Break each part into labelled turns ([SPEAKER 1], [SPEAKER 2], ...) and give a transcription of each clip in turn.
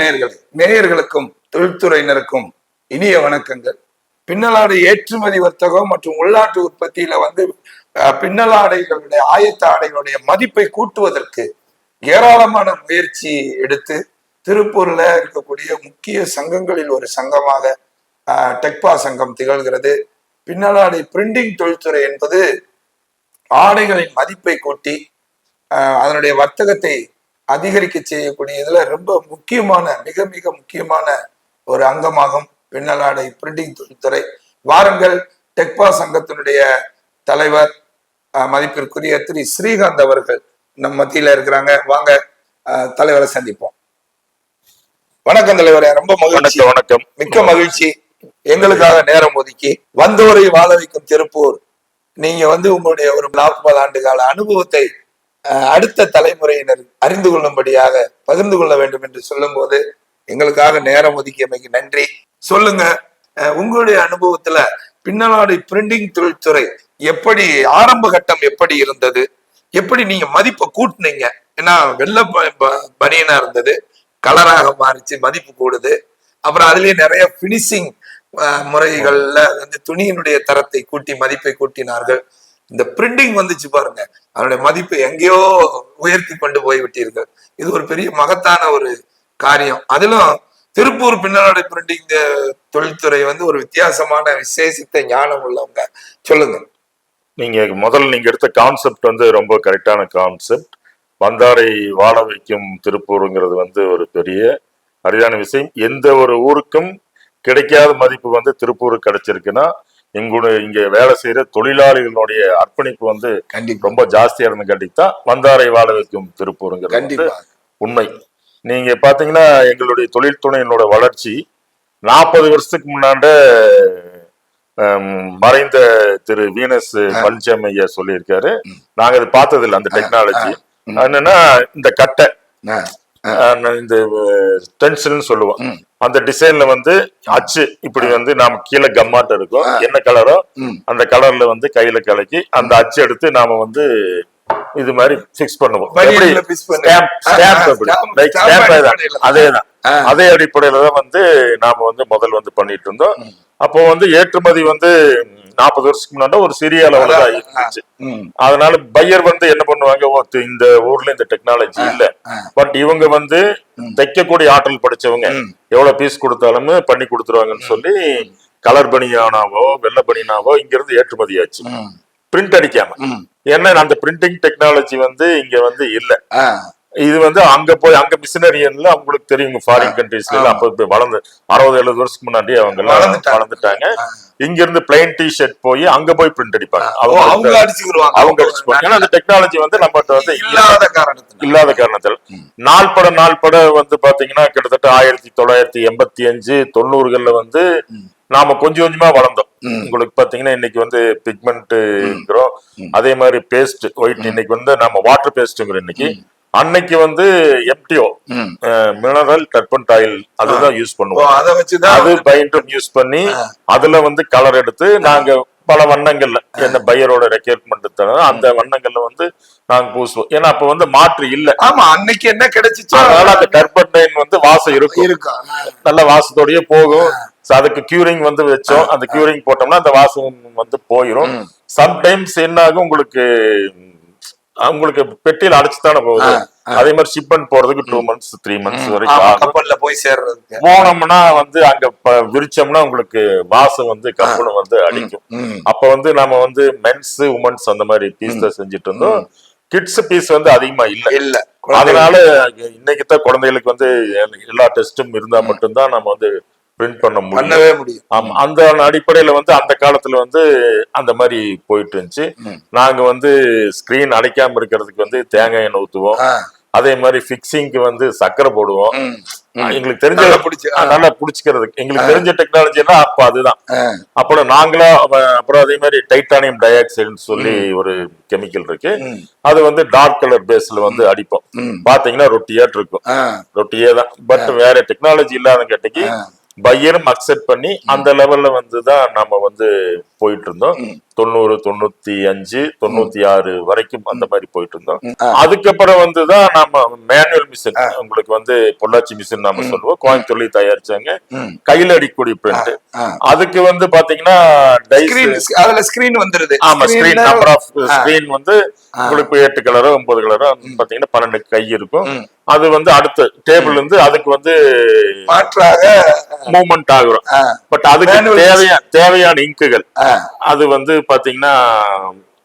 [SPEAKER 1] நேயர்களுக்கும் தொழில்துறையினருக்கும் இனிய வணக்கங்கள். பின்னலாடை ஏற்றுமதி வர்த்தகம் மற்றும் உள்நாட்டு உற்பத்தியில பின்னலாடைகளுடைய ஆயத்த ஆடைகளுடைய மதிப்பை கூட்டுவதற்கு ஏராளமான முயற்சி எடுத்து திருப்பூர்ல இருக்கக்கூடிய முக்கிய சங்கங்களில் ஒரு சங்கமாக டெக்பா சங்கம் திகழ்கிறது. பின்னலாடை பிரிண்டிங் தொழில்துறை என்பது ஆடைகளின் மதிப்பை கூட்டி அதனுடைய வர்த்தகத்தை அதிகரிக்க செய்யக்கூடியதுல ரொம்ப முக்கியமான மிக மிக முக்கியமான ஒரு அங்கமாகும் பின்னலாடை பிரிண்டிங் தொழில்துறை. வாருங்கள், டெக்பா சங்கத்தினுடைய தலைவர் மதிப்பிற்குரிய திரு ஸ்ரீகாந்த் அவர்கள் நம் மத்தியில இருக்கிறாங்க. வாங்க தலைவரை சந்திப்போம். வணக்கம் தலைவரே, ரொம்ப மகிழ்ச்சி.
[SPEAKER 2] வணக்கம்.
[SPEAKER 1] மிக்க மகிழ்ச்சி. எங்களுக்காக நேரம் ஒதுக்கி வந்தோரை வாழ வைக்கும் திருப்பூர், நீங்க உங்களுடைய ஒரு 40 ஆண்டு கால அனுபவத்தை அடுத்த தலைமுறையினர் அறிந்து கொள்ளும்படியாக பகிர்ந்து கொள்ள வேண்டும் என்று சொல்லும் போது எங்களுக்காக நேரம் ஒதுக்கியமைக்கு நன்றி. சொல்லுங்க, உங்களுடைய அனுபவத்துல பின்னலாடை பிரிண்டிங் தொழில்துறை எப்படி ஆரம்ப கட்டம் எப்படி இருந்தது, எப்படி நீங்க மதிப்பை கூட்டினீங்க? ஏன்னா வெள்ளை பனியனா இருந்தது, கலராக மாறிச்சு, மதிப்பு கூடுது. அப்புறம் அதுலயே நிறைய பினிஷிங் முறைகள்ல துணியினுடைய தரத்தை கூட்டி மதிப்பை கூட்டினார்கள். இந்த பிரிண்டிங் வந்துச்சு பாருங்க, அதனுடைய மதிப்பை எங்கேயோ உயர்த்தி கொண்டு போய் விட்டீர்கள். இது ஒரு பெரிய மகத்தான ஒரு காரியம். அதிலும் திருப்பூர் பின்னலாடை பிரிண்டிங் தொழில்துறை ஒரு வித்தியாசமான விசேஷித்த ஞானம் உள்ளவங்க. சொல்லுங்க.
[SPEAKER 2] நீங்க எடுத்த கான்செப்ட் ரொம்ப கரெக்டான கான்செப்ட். வந்தாரை வாழ வைக்கும் திருப்பூருங்கிறது ஒரு பெரிய அரிதான விஷயம். எந்த ஒரு ஊருக்கும் கிடைக்காத மதிப்பு திருப்பூருக்கு கிடைச்சிருக்குன்னா இங்க வேலை செய்யற தொழிலாளிகளுடைய அர்ப்பணிப்பு ரொம்ப ஜாஸ்தியா இருந்து கண்டித்தான் வந்தாரை வாழ வைக்கும் திருப்பூருங்கிறது உண்மை. நீங்க பாத்தீங்கன்னா எங்களுடைய தொழில்துறையினோட வளர்ச்சி 40 வருஷத்துக்கு முன்னாண்ட மறைந்த திரு வீனஸ் பழனிசாமி ஐயா சொல்லியிருக்காரு. நாங்க அதை பார்த்தது இல்லை. அந்த டெக்னாலஜி என்னன்னா, இந்த கட்டை இந்த டென்ஷன் சொல்லுவோம், அந்த டிசைன்ல அச்சு இப்படி நாம கீழே கம்மாட்ட இருக்கும், என்ன கலரோ அந்த கலர்ல கையில கலக்கி அந்த அச்சு எடுத்து நாம இது மாதிரி பிக்ஸ் பண்ணுவோம். அதேதான், அதே அடிப்படையில தான் நாம முதல் பண்ணிட்டு இருந்தோம். அப்போ ஏற்றுமதி 40 வருஷத்துக்கு முன்னாடி ஒரு சிறிய அளவுல தான் இருந்துச்சு. அதனால பையர் என்ன பண்ணுவாங்க, இந்த ஊர்ல இந்த டெக்னாலஜி இல்ல, பட் இவங்க தைக்கக்கூடிய ஆற்றல் படிச்சவங்க எவ்வளவு பீஸ் கொடுத்தாலும் பண்ணி கொடுத்துருவாங்கன்னு சொல்லி கலர் பனியானாவோ வெள்ளை பனியனாவோ இங்க இருந்து ஏற்றுமதி ஆச்சு, பிரிண்ட் அடிக்காம. ஏன்னா அந்த பிரிண்டிங் டெக்னாலஜி இங்க இல்ல. இது அங்க போய் அங்க மிஷினரியன்ல அவங்களுக்கு தெரியும், ஃபாரின் கண்ட்ரீஸ்ல அப்ப வளர்ந்து 60-70 வருஷத்துக்கு முன்னாடி அவங்க வளர்ந்துட்டாங்க. இங்க இருந்து பிளைன் டி ஷர்ட் போய் அங்க போய் பிரிண்ட் அடிப்பாங்க, அவங்க அடிச்சுக்குவாங்க. ஏன்னா அந்த டெக்னாலஜி நம்மகிட்ட இல்லாத காரணத்தில் நாள்பட பாத்தீங்கன்னா கிட்டத்தட்ட 1985 90கள்ல நாம கொஞ்சம் கொஞ்சமா வளர்ந்தோம். உங்களுக்கு பாத்தீங்கன்னா இன்னைக்கு பிக்மெண்ட் இருக்கிறோம், அதே மாதிரி பேஸ்ட் ஒயிட், இன்னைக்கு நம்ம வாட்டர் பேஸ்ட்ங்கிற இன்னைக்கு. அன்னைக்கு எம்டிஓ மினரல் டர்பன்ட் ஆயில் அதுதான் யூஸ் பண்ணுவோம். அது பைண்டர் யூஸ் பண்ணி அதுல கலர் எடுத்து நாங்க பல வண்ணங்கள்ல என்ன பையரோட ரெக்யர்மெண்ட் அந்த வண்ணங்கள்ல நாங்க பூசுவோம். ஏன்னா அப்ப மாற்று இல்ல.
[SPEAKER 1] ஆமா, அன்னைக்கு என்ன கிடைச்சிச்சோ
[SPEAKER 2] அதனால அந்த டர்பன்டைன் வாசம் இருக்கும், நல்ல வாசத்தோடய போகும். அதுக்கு கியூரிங் வச்சோம், அந்த கியூரிங் போட்டோம்னா அந்த வாசம் போயிரும். சம்டைம்ஸ் என்ன ஆகும், உங்களுக்கு பெட்டியில அடைச்சுதானே போகுது. அதே மாதிரி ஷிப்மெண்ட் போறதுக்கு 2 months 3 months வரைக்கும்
[SPEAKER 1] கப்பல்ல போய் சேர்றதுக்கு
[SPEAKER 2] போனோம்னா அங்க விரிச்சோம்னா உங்களுக்கு வாசம் கப்பல் அடிக்கும். அப்ப நம்ம மென்ஸ் உமன்ஸ் அந்த மாதிரி பீஸ் தான் செஞ்சுட்டு இருந்தோம். கிட்ஸ் பீஸ் அதிகமா இல்ல. அதனால இன்னைக்குதான் குழந்தைகளுக்கு எல்லா டெஸ்டும் இருந்தா மட்டும்தான் நம்ம பிரிண்ட் பண்ண முடியும். ஆமா, அந்த அடிப்படையில அந்த காலத்துல அந்த மாதிரி போயிட்டு இருந்துச்சு. நாங்க ஸ்கிரீன் அடைக்காம இருக்கிறதுக்கு தேங்காய் எண்ணெய் ஊத்துவோம். அதே மாதிரி பிக்சிங்க்கு சக்கரை போடுவோம். எங்களுக்கு தெரிஞ்ச நல்லா புடிச்சுக்கிறதுக்கு எங்களுக்கு தெரிஞ்ச டெக்னாலஜி எல்லாம் அப்ப அதுதான். அப்புறம் நாங்களா அப்புறம் அதே மாதிரி டைட்டானியம் டை ஆக்சைடுன்னு சொல்லி ஒரு கெமிக்கல் இருக்கு. அது டார்க் கலர் பேஸ்ல அடிப்போம். பாத்தீங்கன்னா ரொட்டியாட்டு இருக்கும், ரொட்டியே தான். பட் வேற டெக்னாலஜி இல்லாத கேட்டக்கு பையரும் அக்செப்ட் பண்ணி அந்த லெவல்ல வந்துதான் நம்ம வந்து போயிட்டு இருந்தோம். 90, 95, 96 வரைக்கும் அந்த மாதிரி போயிட்டு இருந்தோம். அதுக்கப்புறம் வந்துதான் நம்ம மேனுவல் மிஷின், உங்களுக்கு வந்து பொள்ளாச்சி மிஷின் நாம சொல்லுவோம், கோயம்புத்தூர்லயே தயாரிச்சாங்க, கையில அடிக்கக்கூடிய பிரிண்ட். அதுக்கு வந்து பாத்தீங்கன்னா
[SPEAKER 1] அதுல ஸ்கிரீன் வந்துருது.
[SPEAKER 2] ஆமா, ஸ்கிரீன் நம்பர் ஆஃப் ஸ்கிரீன் வந்து உங்களுக்கு 8 கலரோ 9 கலரோ பாத்தீங்கன்னா 12 கை இருக்கும். அது வந்து அடுத்த டேபிள் இருந்து அதுக்கு வந்து
[SPEAKER 1] மாற்றாக
[SPEAKER 2] மூவ்மெண்ட் ஆகுறோம். பட் அதுக்கு தேவையான இங்குகள் அது வந்து பாத்தீங்கன்னா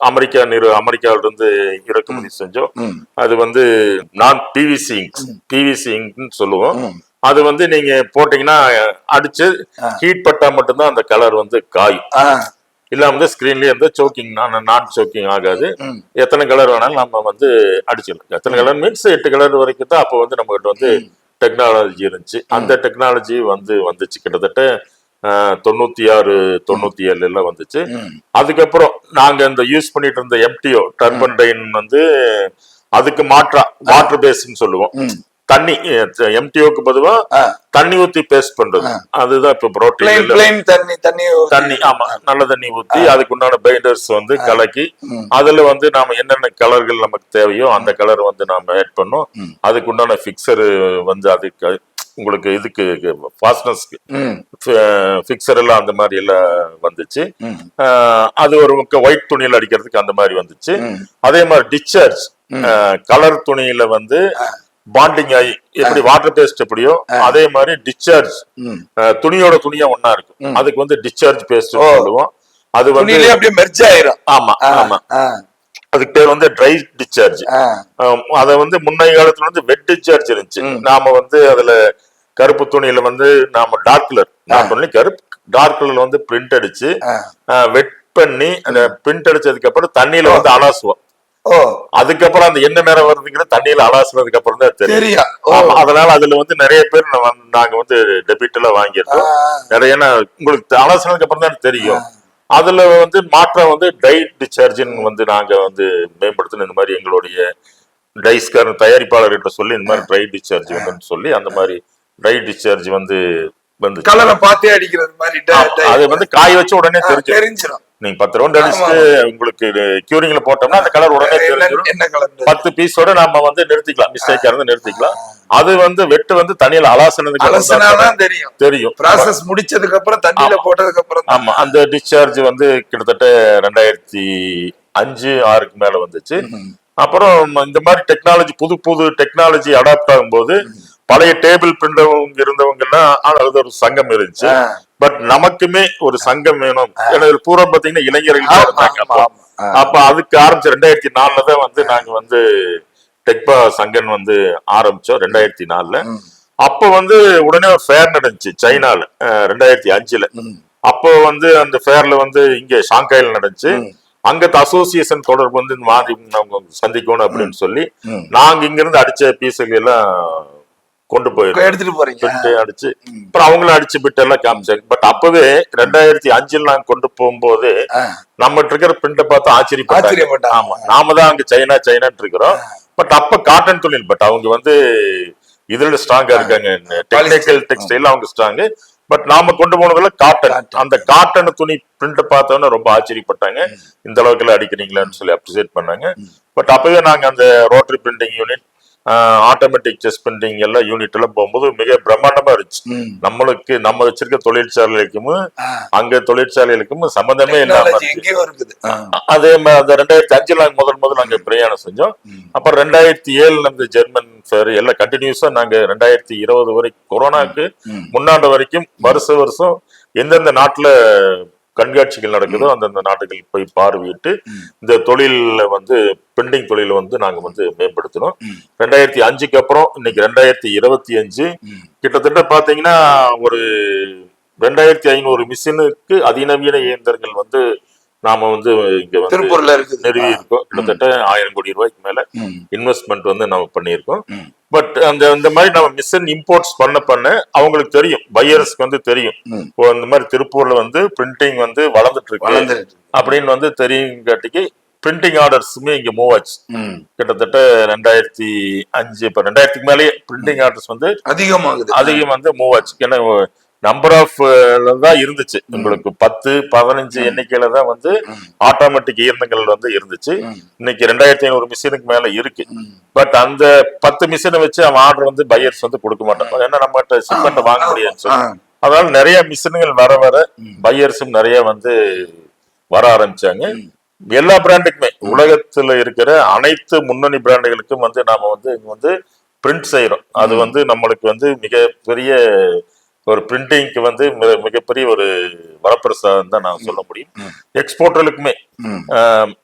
[SPEAKER 2] அமெரிக்காவில இருந்து இறக்குமதி செஞ்சோம். அது வந்து நான் பிவிசி இங்க்னு சொல்லுவோம். அது வந்து நீங்க போட்டீங்கன்னா அடிச்சு ஹீட் பட்டா மட்டும்தான் அந்த கலர் வந்து காயும். இல்ல வந்து ஸ்கிரீன்லயே இருந்து சோக்கிங் நான் சோக்கிங் ஆகாது. எத்தனை கலர் வேணாலும் நம்ம வந்து அடிச்சிடலாம். எத்தனை கலர் மீன்ஸ் 8 கலர் வரைக்கும் தான் அப்போ வந்து நம்ம கிட்ட வந்து டெக்னாலஜி இருந்துச்சு. அந்த டெக்னாலஜி வந்துச்சு கிட்டத்தட்ட 96, 97 வந்துச்சு. அதுக்கப்புறம் நாங்க இந்த யூஸ் பண்ணிட்டு இருந்த எம்டிஓ டர்பன்டைன் வந்து அதுக்கு மாற்றா வாட்டர் பேஸ்ன்னு சொல்லுவோம். தண்ணி எம்டிஓக்கு பொதுவா தண்ணி ஊத்தி பேஸ்ட் பண்றது, அதுதான் இப்ப புரோட்டீன் தண்ணி. ஆமா, நல்ல தண்ணி ஊத்தி அதுக்கு உண்டான பைண்டர்ஸ் வந்து கலக்கி அதுல வந்து நாம என்னென்ன கலர்கள் நமக்கு தேவையோ அந்த கலர் வந்து நாம ஆட் பண்ணோம். அதுக்கு உண்டான பிக்சர் வந்து அதுக்கு உங்களுக்கு இதுக்கு ஃபாஸ்ட்னஸ்க்கு பிக்சர் எல்லாம் அந்த மாதிரி எல்லாம் வந்துச்சு. அது ஒரு ஒயிட் துணியில அடிக்கிறதுக்கு அந்த மாதிரி வந்துச்சு. அதே மாதிரி டிஸ்சார்ஜ் கலர் துணியில வந்து பாண்டிங் ஆகி எப்படி வாட்டர் பேஸ்ட் எப்படியோ அதே மாதிரி டிஸ்சார்ஜ் துணியோட துணியா ஒன்னா இருக்கும். அதுக்கு வந்து டிஸ்சார்ஜ் பேஸ்ட் சொல்லுவோம். அது வந்து
[SPEAKER 1] அப்படியே மெர்ஜ் ஆயிரும்.
[SPEAKER 2] ஆமா ஆமா, அதுக்கு பேர் வந்து ட்ரை டிஸ்சார்ஜ். அத வந்து முன்னைய காலத்துல வந்து வெட் டிஸ்சார்ஜ் இருந்துச்சு. நாம வந்து அதுல கருப்பு துணியில வந்து நாம டார்க் கலர் டார்க் கலர்ல வந்து பிரிண்ட் அடிச்சு வெட் பண்ணி அந்த பிரிண்ட் அடிச்சதுக்கு அப்புறம் தண்ணியில வந்து அலாசுவோம். அதுக்கப்புறம் அந்த என்ன நேரம் வருதுங்கிற தண்ணியில அலாசுனதுக்கு அப்புறம் தான் தெரியும். அதனால அதுல வந்து நிறைய பேர் நாங்க வந்து டெபிட் எல்லாம் வாங்கியிருக்கோம் நிறைய. உங்களுக்கு அலாசுனதுக்கு அப்புறம் தான் தெரியும். அதுல வந்து மாற்றம் வந்து டை டிஸ்சார்ஜ் வந்து நாங்க வந்து மேம்படுத்தணும். இந்த மாதிரி எங்களுடைய டைஸ்கார தயாரிப்பாளர்கிட்ட சொல்லி இந்த மாதிரி ட்ரை டிஸ்சார்ஜ் வந்து சொல்லி அந்த மாதிரி ட்ரை டிஸ்சார்ஜ் வந்து
[SPEAKER 1] கலரை பார்த்தே அடிக்கிறது மாதிரி
[SPEAKER 2] அது வந்து காய வச்சு உடனே தெரிஞ்சிடும். நீங்க 10 ரவுண்ட் அடிச்சுட்டு உங்களுக்கு கியூரிங்ல போட்டோம்னா அந்த கலர் உடனே தெரிஞ்சிடும். 10 பீஸோட நம்ம வந்து நிறுத்திக்கலாம், மிஸ்டேக்கா இருந்து நிறுத்திக்கலாம். அது வந்து வெட்டு வந்து தண்ணியில
[SPEAKER 1] அலாசனதுக்கு தெரியும். ப்ராசஸ் முடிச்சதுக்கு அப்புறம் தண்ணியில போட்டதுக்கு அப்புறம்.
[SPEAKER 2] ஆமா, அந்த டிஸ்சார்ஜ் வந்து கிட்டத்தட்ட 2005, 6க்கு மேல வந்துச்சு. அப்புறம் இந்த மாதிரி டெக்னாலஜி புது டெக்னாலஜி அடாப்ட் ஆகும்போது பழைய டேபிள் பிரிண்டவங்க இருந்தவங்க எல்லாம் அது ஒரு சங்கம் இருந்துச்சு. பட் நமக்குமே ஒரு சங்கம் வேணும். எனக்கு பூரா பாத்தீங்கன்னா இளைஞர்கள் இருந்தாங்க. அப்ப அதுக்கு ஆரம்பிச்ச 2004 தான் வந்து நாங்க வந்து டெக்பா சங்கம் வந்து ஆரம்பிச்சோம் 2004. அப்ப வந்து உடனே ஒரு ஃபேர் நடந்துச்சு சைனால 2005. அப்போ வந்து அந்த ஃபேர்ல வந்து இங்க ஷாங்காயில நடந்துச்சு. அங்க அசோசியேஷன் தொடர்பு வந்து மாதிரி சந்திக்கணும் அப்படின்னு சொல்லி நாங்க இங்க இருந்து அடிச்ச பீஸுகள் எல்லாம் கொண்டு போயிடும்
[SPEAKER 1] எடுத்துட்டு போறீங்க
[SPEAKER 2] அடிச்சு. அப்புறம் அவங்களும் அடிச்சு பிட்டு எல்லாம் காமிச்சாங்க. பட் அப்பவே 2005 நாங்க கொண்டு போகும்போது நம்ம இருக்கிற பிரிண்ட பார்த்து ஆச்சரியப்பட்டாங்க. ஆமா, நாம தான் அங்க சைனான்னு இருக்கிறோம். பட் அப்ப காட்டன் தொழில், பட் அவங்க வந்து இதுல ஸ்ட்ராங்கா இருக்காங்க. டெக்னிக்கல் டெக்ஸ்டைல் அவங்க ஸ்ட்ராங். பட் நாம கொண்டு போனதுல காட்டன். அந்த காட்டன் துணி பிரிண்ட் பார்த்தோன்னா ரொம்ப ஆச்சரியப்பட்டாங்க. இந்த அளவுக்கு எல்லாம் அடிக்கிறீங்களான்னு சொல்லி அப்ரிசியேட் பண்ணாங்க. பட் அப்பவே நாங்க அந்த rotary printing unit, automatic chess printing எல்லாம் யூனிட் எல்லாம் போகும்போது மிக பிரம்மாண்டமா இருந்துச்சு. நம்மளுக்கு நம்ம வச்சிருக்க தொழிற்சாலைகளுக்கும் அங்க தொழிற்சாலைகளுக்கும் சம்பந்தமே இல்லாம அதே மாதிரி அந்த 2005 நாங்க முதல் நாங்க பிரயாணம் செஞ்சோம். அப்புறம் 2007 அந்த ஜெர்மன் ஃபேர் எல்லாம் கண்டினியூஸா நாங்க 2020 வரைக்கும் கொரோனாக்கு முன்னாண்டு வரைக்கும் வருஷம் எந்தெந்த நாட்டுல கண்காட்சிகள் நடக்குதோ அந்தந்த நாட்டுகள் போய் பார்வையிட்டு இந்த தொழில வந்து பிரிண்டிங் தொழில வந்து நாங்க வந்து மேம்படுத்தணும். 2005க்கு அப்புறம் இன்னைக்கு 2025 கிட்டத்தட்ட பாத்தீங்கன்னா ஒரு 2500 மிஷினுக்கு அதிநவீன இயந்திரங்கள் வந்து நாம வந்து இங்க வந்து நிறுவி இருக்கோம். கிட்டத்தட்ட 1000 கோடி ரூபாய்க்கு மேல இன்வெஸ்ட்மெண்ட் வந்து நம்ம பண்ணியிருக்கோம். பட் இந்த மாதிரி நம்ம மிஷின் இம்போர்ட்ஸ் பண்ண அவங்களுக்கு தெரியும், பையர்ஸ்க்கு வந்து தெரியும் இந்த மாதிரி திருப்பூர்ல வந்து பிரிண்டிங் வந்து வளர்ந்துட்டு இருக்கு அப்படின்னு வந்து தெரியுங்காட்டிக்கு பிரிண்டிங் ஆர்டர்ஸுமே இங்க மூவ் ஆச்சு. கிட்டத்தட்ட 2005 இப்ப 2000க்கு மேலேயே பிரிண்டிங் ஆர்டர்ஸ் வந்து அதிகம் வந்து மூவ் ஆச்சு. ஏன்னா நம்பர் ஆஃப் தான் இருந்துச்சு. உங்களுக்கு 10-15 எண்ணிக்கையில தான் வந்து ஆட்டோமேட்டிக் இயந்திரங்கள் வந்து இருந்துச்சு. இன்னைக்கு 2500 மிஷினுக்கு மேல இருக்கு. பட் அந்த 10 மிஷினை வச்சு அவன் ஆர்டர் வந்து பையர்ஸ் வந்து கொடுக்க மாட்டாங்க. ஏன்னா நம்மகிட்ட சிமெண்ட் வாங்க முடியாதுன்னு சொல்லி. அதனால நிறைய மிஷின்கள் வர வர பையர்ஸும் நிறைய வந்து வர ஆரம்பிச்சாங்க. எல்லா பிராண்டுக்குமே உலகத்துல இருக்கிற அனைத்து முன்னணி பிராண்டுகளுக்கும் வந்து நாம வந்து பிரிண்ட் செய்யறோம். அது வந்து நம்மளுக்கு வந்து மிகப்பெரிய ஒரு பிரிண்டிங்க்கு வந்து மிகப்பெரிய ஒரு வரப்பிரசாதம் தான் நான் சொல்ல முடியும். எக்ஸ்போர்ட்டர்களுக்குமே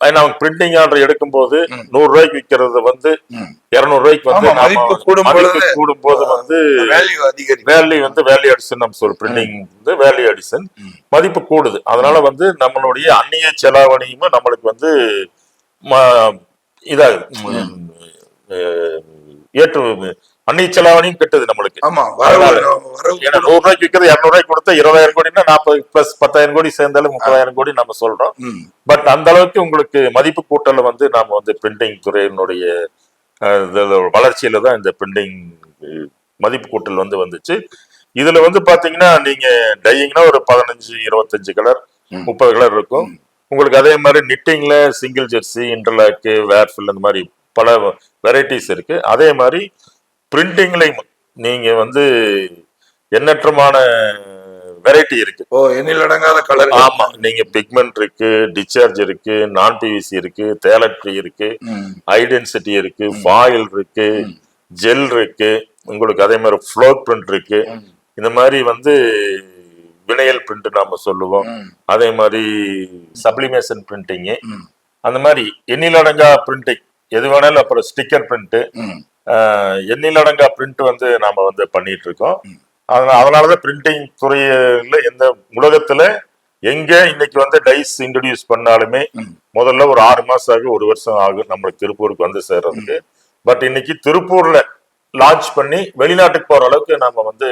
[SPEAKER 2] ஏன்னா அவங்க பிரிண்டிங் ஆர்டர் எடுக்கும் போது 100 ரூபாய்க்கு விற்கிறது வந்து 200 ரூபாய்க்கு வந்து மதிப்பு கூடும் போது வந்து வேல்யூ வந்து வேல்யூ அடிஷன் நம்ம சொல்றோம். பிரிண்டிங் வந்து வேல்யூ அடிஷன் மதிப்பு கூடுது. அதனால வந்து நம்மளுடைய அந்நிய செலாவணியும் நம்மளுக்கு வந்து இதா ஏற்று அந்நிய செலாவணியும் கெட்டது நம்மளுக்கு. 100 ரூபாய்க்கு விற்கிறது 200 ரூபாய்க்கு கொடுத்தா 20,000 கோடினா 40 பிளஸ் 10,000 கோடி சேர்ந்தாலும் 30,000 கோடி நம்ம சொல்றோம். பட் அந்த அளவுக்கு உங்களுக்கு மதிப்பு கூட்டல வந்து நாம வந்து பிரிண்டிங் துறையினுடைய வளர்ச்சியில தான் இந்த பிரிண்டிங் மதிப்பு கூட்டல் வந்து வந்துச்சு. இதுல வந்து பாத்தீங்கன்னா நீங்க டையிங்னா ஒரு 15-25 கலர் 30 கலர் இருக்கும். உங்களுக்கு அதே மாதிரி நிட்டிங்ல சிங்கிள் ஜெர்சி, இன்டர்லாக்கு, வேர்ஃபில் அந்த மாதிரி பல வெரைட்டிஸ் இருக்கு. அதே மாதிரி பிரிண்டிங்லையும் நீங்க வந்து எண்ணற்றமான வெரைட்டி இருக்கு.
[SPEAKER 1] எண்ணிலடங்காத கலர்.
[SPEAKER 2] ஆமா, நீங்க பிக்மெண்ட் இருக்கு, டிஸ்சார்ஜ் இருக்கு, நான் பிவிசி இருக்கு, தேலட்ரி இருக்கு, ஐடென்சிட்டி இருக்கு, ஃபாயில் இருக்கு, ஜெல் இருக்கு, உங்களுக்கு அதே மாதிரி ஃப்ளோட் பிரிண்ட் இருக்கு. இந்த மாதிரி வந்து வினையல் பிரிண்ட் நாம சொல்லுவோம். அதே மாதிரி சப்ளிமேஷன் பிரிண்டிங், அந்த மாதிரி எண்ணிலடங்கா பிரிண்டிங் எது வேணாலும். அப்புறம் ஸ்டிக்கர் பிரிண்ட், எண்ணிலடங்கா பிரிண்ட் வந்து நாம வந்து பண்ணிட்டு இருக்கோம். அதனாலதான் பிரிண்டிங் துறையில எந்த உலகத்துல எங்க இன்னைக்கு வந்து டைஸ் இன்ட்ரோடியூஸ் பண்ணாலுமே முதல்ல ஒரு 6 மாசம் ஆகும், 1 வருஷம் ஆகும் நம்மளுக்கு திருப்பூருக்கு வந்து சேர்றதுக்கு. பட் இன்னைக்கு திருப்பூர்ல லான்ச் பண்ணி வெளிநாட்டுக்கு போற அளவுக்கு நாம வந்து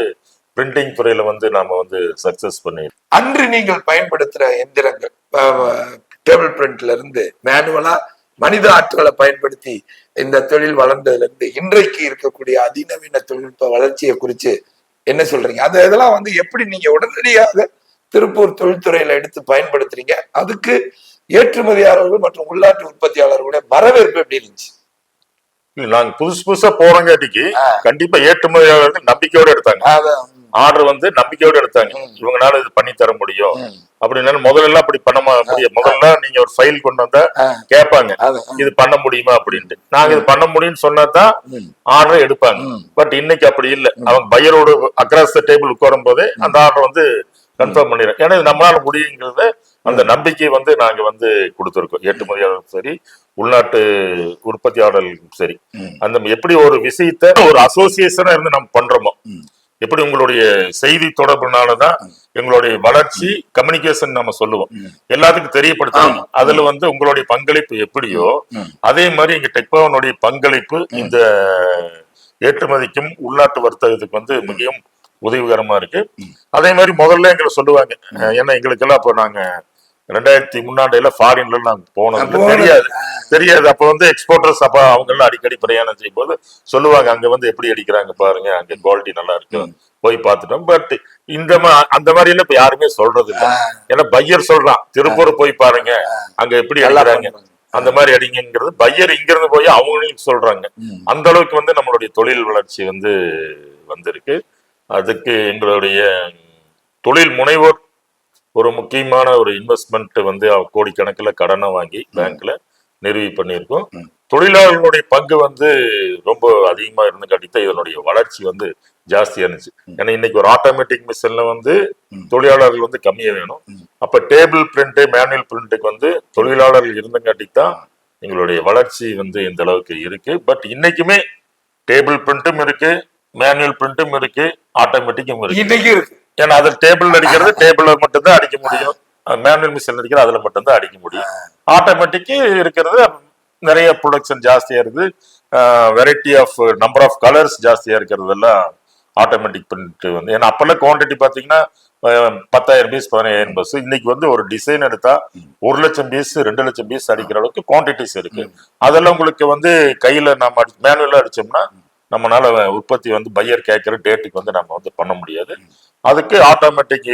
[SPEAKER 2] பிரிண்டிங் துறையில வந்து நாம வந்து சக்சஸ் பண்ணி.
[SPEAKER 1] அன்று நீங்கள் பயன்படுத்துற எந்திரங்கள் டேபிள் பிரிண்ட்ல இருந்து மேனுவலா மனித ஆற்றலை பயன்படுத்தி இந்த தொழில் வளர்ந்ததுல இருந்து இன்றைக்கு இருக்கக்கூடிய அதிநவீன தொழில்நுட்ப வளர்ச்சியை குறித்து என்ன சொல்றீங்க? இதெல்லாம் வந்து எப்படி நீங்க உடனடியாக திருப்பூர் தொழில்துறையில எடுத்து பயன்படுத்துறீங்க? அதுக்கு ஏற்றுமதியாளர்கள் மற்றும் உள்நாட்டு உற்பத்தியாளர்களுடைய வரவேற்பு எப்படி இருந்துச்சு?
[SPEAKER 2] நாங்க புதுசா போறங்காட்டிக்கு கண்டிப்பா ஏற்றுமதியாளர்கள் நம்பிக்கையோட எடுத்தாங்க. ஆர்டர் வந்து நம்பிக்கையோட எடுத்தாங்க. இவங்களால இது பண்ணி தர முடியும் அப்படின்னு. முதல்ல அப்படி பண்ண முடியும். முதல்ல நீங்க ஒரு ஃபைல் கொண்டு வந்தா கேட்பாங்க, இது பண்ண முடியுமா அப்படின்ட்டு. நாங்க இது பண்ண முடியும்னு சொன்னாதான் ஆர்டர் எடுப்பாங்க. பட் இன்னைக்கு அப்படி இல்லை. அவங்க பையரோட அக்ராஸ் த டேபிள் உட்காரும் போதே அந்த ஆர்டர் வந்து கன்ஃபார்ம் பண்ணிடுறோம். ஏன்னா இது நம்மளால முடியுங்கிறத அந்த நம்பிக்கை வந்து நாங்க வந்து கொடுத்துருக்கோம். ஏற்றுமதியாளர்களும் சரி, உள்நாட்டு உற்பத்தியாளர்களுக்கும் சரி. அந்த எப்படி ஒரு விஷயத்த ஒரு அசோசியேஷனா இருந்து நம்ம பண்றோமோ, எப்படி உங்களுடைய செய்தி தொடர்புனாலதான் எங்களுடைய வளர்ச்சி, கம்யூனிகேஷன் நம்ம சொல்லுவோம், எல்லாத்துக்கும் தெரியப்படுத்தணும். அதுல வந்து உங்களுடைய பங்களிப்பு எப்படியோ அதே மாதிரி எங்க டெக்பவனுடைய பங்களிப்பு இந்த ஏற்றுமதிக்கும் உள்நாட்டு வர்த்தகத்துக்கு வந்து மிகவும் உதவிகரமா இருக்கு. அதே மாதிரி முதல்ல எங்களை சொல்லுவாங்க, ஏன்னா எங்களுக்கெல்லாம் அப்போ நாங்க 2003 ஃபாரின்ல நாங்க போனது தெரியாது. அப்ப வந்து எக்ஸ்போர்ட்டர்ஸ் அப்ப அவங்க எல்லாம் அடிக்கடி பிரயாணம் செய்யும் போது சொல்லுவாங்க, அங்க வந்து எப்படி அடிக்கிறாங்க பாருங்க, அங்க குவாலிட்டி நல்லா இருக்கு, போய் பார்த்துட்டோம். பட் அந்த மாதிரி எல்லாம் இப்ப யாருமே சொல்றது இல்லை. ஏன்னா பையர் சொல்றான், திருப்பூர் போய் பாருங்க அங்க எப்படி அடிக்கிறாங்க, அந்த மாதிரி அடிங்கிறது பையர் இங்க இருந்து போய் அவங்களுக்கு சொல்றாங்க. அந்த அளவுக்கு வந்து நம்மளுடைய தொழில் வளர்ச்சி வந்து வந்திருக்கு. அதுக்கு எங்களுடைய தொழில் முனைவோர் ஒரு முக்கியமான ஒரு இன்வெஸ்ட்மெண்ட் வந்து கோடிக்கணக்கில் கடனை வாங்கி பேங்க்ல நிறுவி பண்ணியிருக்கோம். தொழிலாளர்களுடைய பங்கு வந்து ரொம்ப அதிகமா இருந்து காட்டித்தான் இதனுடைய வளர்ச்சி வந்து ஜாஸ்தியா இருந்துச்சு. ஏன்னா இன்னைக்கு ஒரு ஆட்டோமேட்டிக் மிஷின்ல வந்து தொழிலாளர்கள் வந்து கம்மியா வேணும். அப்ப டேபிள் பிரிண்ட், மேனுவல் பிரிண்ட்டுக்கு வந்து தொழிலாளர்கள் இருந்தங்காட்டித்தான் எங்களுடைய வளர்ச்சி வந்து இந்த அளவுக்கு இருக்கு. பட் இன்னைக்குமே டேபிள் பிரிண்ட்டும் இருக்கு, மேனுவல் பிரிண்ட்டும் இருக்கு, ஆட்டோமேட்டிக்கும் இருக்கு. ஏன்னா அது டேபிள் அடிக்கிறது டேபிள்ல மட்டும்தான் அடிக்க முடியும், மேனுவல் மிஷின் அடிக்கிறது அதுல மட்டும்தான் அடிக்க முடியும். ஆட்டோமேட்டிக் இருக்கிறது நிறைய ப்ரொடக்ஷன் ஜாஸ்தியா இருக்குது, variety of number of colours ஜாஸ்தியா இருக்கிறது எல்லாம் ஆட்டோமேட்டிக் பிரிண்ட் வந்து. ஏன்னா அப்பெல்லாம் குவான்டிட்டி பாத்தீங்கன்னா 10,000 பீஸ் 15,000 பீஸ். இன்னைக்கு வந்து ஒரு டிசைன் எடுத்தா 1 லட்சம் பீஸ் 2 லட்சம் பீஸ் அடிக்கிற அளவுக்கு குவான்டிட்டிஸ் இருக்கு. அதெல்லாம் உங்களுக்கு வந்து கையில நம்ம மேனுவலா அடிச்சோம்னா நம்மளால உற்பத்தி வந்து பையர் கேட்கிற டேட்டுக்கு வந்து நம்ம வந்து பண்ண முடியாது. அதுக்கு ஆட்டோமேட்டிக்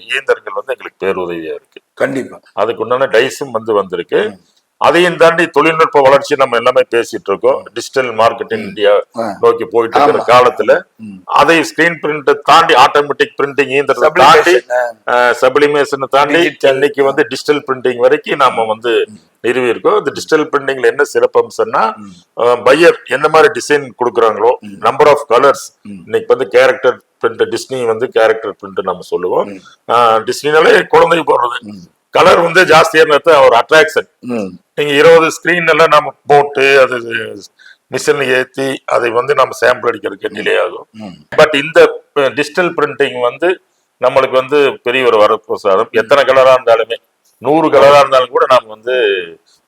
[SPEAKER 2] இயந்திரங்கள் வந்து எங்களுக்கு பேருதவியா இருக்கு.
[SPEAKER 1] கண்டிப்பா
[SPEAKER 2] அதுக்கு உண்டான டைஸும் வந்து வந்திருக்கு. அதையும் தாண்டி தொழில்நுட்ப வளர்ச்சி நம்ம எல்லாமே பேசிட்டு இருக்கோம். டிஜிட்டல் மார்க்கெட்டிங் இந்தியா நோக்கி போயிட்டு இருக்கிற காலத்துல அதை ஸ்கிரீன் பிரிண்ட் தாண்டி ஆட்டோமேட்டிக் பிரிண்டிங் இயந்திரத்தை தாண்டி சப்ளிமேஷன் தாண்டி இன்னைக்கு வந்து டிஜிட்டல் பிரிண்டிங் வரைக்கும் நாம வந்து நிறுவி இருக்கோம். இந்த டிஜிட்டல் பிரிண்டிங்ல என்ன சிறப்பம்சம்னா பையர் என்ன மாதிரி டிசைன் கொடுக்குறாங்களோ, நம்பர் ஆஃப் கலர்ஸ். இன்னைக்கு வந்து கேரக்டர் பிரிண்ட், டிஸ்னி வந்து கேரக்டர் பிரிண்ட் நம்ம சொல்லுவோம். டிஸ்னினாலே குழந்தை போடுறது, கலர் வந்து ஜாஸ்தியா இருந்தா ஒரு அட்ராக்ஷன். நீங்க 20 ஸ்கிரீன் எல்லாம் நம்ம போட்டு அது மிஷின்ல ஏத்தி அதை வந்து நம்ம சாம்பிள் அடிக்கிறதுக்கு டிலே ஆகும். பட் இந்த டிஜிட்டல் பிரிண்டிங் வந்து நம்மளுக்கு வந்து பெரிய ஒரு வரப்பிரசாதம். எத்தனை கலரா இருந்தாலுமே 100 கலரா இருந்தாலும் கூட நாம வந்து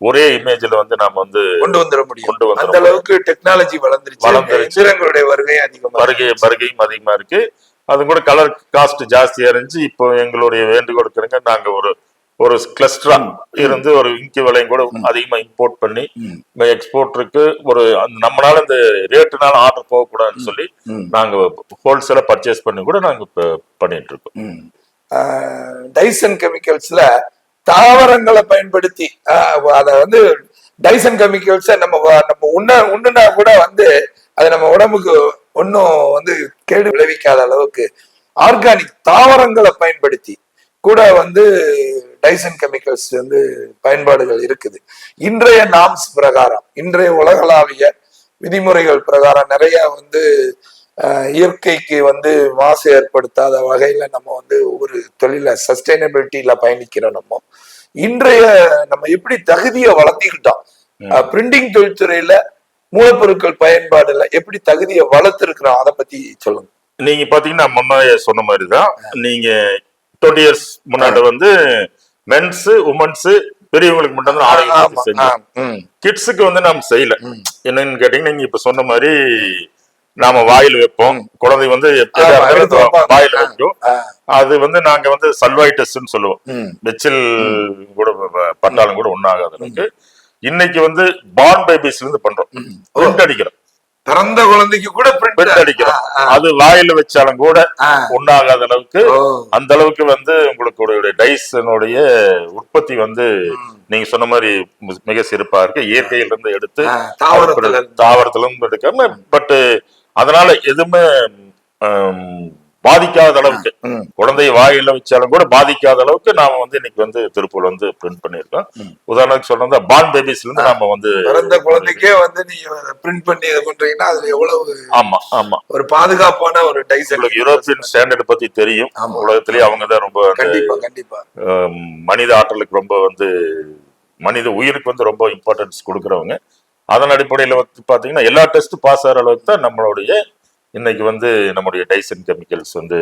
[SPEAKER 2] ஒரே இமேஜ்ல வந்து நாம வந்து
[SPEAKER 1] கொண்டு வந்துட முடியும். அந்த அளவுக்கு டெக்னாலஜி வளர்ந்துருச்சு.
[SPEAKER 2] வருகையும் அதிகமா இருக்கு. அது கூட கலர் காஸ்ட் ஜாஸ்தியா இருந்துச்சு. இப்போ எங்களுடைய வேண்டுகோளுக்கு நாங்க ஒரு கிளஸ்டரா இருந்து ஒரு இங்கி விலையும் கூட அதிகமா இம்போர்ட் பண்ணி எக்ஸ்போர்ட்டுக்கு ஒரு நம்மளால இந்த ரேட்டுனால ஆர்டர் போகக்கூடாதுன்னு சொல்லி நாங்க ஹோல்சேலா பர்ச்சேஸ் பண்ணி கூட நாங்க பண்ணிட்டு இருக்கோம்.
[SPEAKER 1] டைசன் கெமிக்கல்ஸ்ல தாவரங்களை பயன்படுத்தி அத வந்து டைசன் கெமிக்கல்ஸ் நம்ம உண்ணுனா கூட வந்து அது நம்ம உடம்புக்கு ஒன்னும் வந்து கேடு விளைவிக்காத அளவுக்கு ஆர்கானிக் தாவரங்களை பயன்படுத்தி கூட வந்து டைசன் கெமிக்கல்ஸ் வந்து பயன்பாடுகள் இருக்குது. இன்றைய நாம்ஸ் பிரகாரம், இன்றைய உலகளாவிய விதிமுறைகள் பிரகாரம் நிறைய வந்து இயற்கைக்கு வந்து மாசு ஏற்படுத்தாத வகையில நம்ம வந்து ஒரு தொழில சஸ்டைனபிலிட்டியில பயணிக்கிறோம். நம்ம எப்படி தகுதியை வளர்த்திக்கிட்டோம், பிரிண்டிங் தொழில்துறையில மூலப்பொருட்கள் பயன்பாடுல எப்படி தகுதியை வளர்த்திருக்கிறோம், அதை பத்தி சொல்லுங்க.
[SPEAKER 2] நீங்க பாத்தீங்கன்னா முன்னாடியே சொன்ன மாதிரிதான், நீங்க 20 years முன்னாடி வந்து மென்ஸ் உமன்ஸ் பெரியவங்களுக்கு மட்டும் தான் ஆரோக்கியம் செஞ்சோம். கிட்ஸுக்கு வந்து நாம செய்யல. என்னன்னு கேட்டீங்கன்னா, நீங்க இப்ப சொன்ன மாதிரி நாம வாயில் வைப்போம், குழந்தை வந்து வாயில வைக்கும். அது வந்து நாங்க வந்து சல்வாய்டஸ்ன்னு சொல்லுவோம். வெச்சில் கூட பட்டாலும் கூட ஒண்ணாகாது. இன்னைக்கு வந்து பார்ன் பேபிஸ்ல இருந்து பண்றோம், பிரிண்ட் அடிக்கிறோம்.
[SPEAKER 1] பிறந்த குழந்தைக்கு கூட
[SPEAKER 2] பிரிண்ட் அடிக்கிறோம். அது வாயில வச்சாலும் கூட ஒண்ணாகாத அளவுக்கு, அந்த அளவுக்கு வந்து உங்களுக்கு டைசனுடைய உற்பத்தி வந்து நீங்க சொன்ன மாதிரி மிக சிறப்பா இருக்கு. இயற்கையில இருந்து எடுத்து தாவரத்துல இருந்து எடுக்காம, பட் அதனால எதுவுமே பாதிக்காத அளவுக்கு, குழந்தைய வாயில வச்சாலும் கூட பாதிக்காத அளவுக்கு நாம வந்து இன்னைக்கு வந்து திருப்பூர் வந்து பிரிண்ட் பண்ணிருக்கோம். உதாரணத்துக்கு சொல்றதா பார்ன் பேபிஸ்ல இருந்து நாம வந்து
[SPEAKER 1] பிறந்த குழந்தைக்கே வந்து நீங்க பிரிண்ட் பண்ணி இது பண்றீங்கன்னா அதுல எவ்வளவு
[SPEAKER 2] ஆமா
[SPEAKER 1] ஒரு பாதுகாப்பான ஒரு டைசன்.
[SPEAKER 2] யூரோப்பியன் ஸ்டாண்டர்ட் பத்தி தெரியும். உலகத்திலேயே அவங்கதான் ரொம்ப
[SPEAKER 1] கண்டிப்பா
[SPEAKER 2] மனித ஆற்றலுக்கு ரொம்ப வந்து மனித உயிருக்கு வந்து ரொம்ப இம்பார்ட்டன்ஸ் கொடுக்கறவங்க. அதன் அடிப்படையில வந்து பாத்தீங்கன்னா எல்லா டெஸ்ட் பாஸ் ஆகிற அளவுக்கு தான் நம்மளுடைய இன்னைக்கு வந்து நம்முடைய டைசன் கெமிக்கல்ஸ் வந்து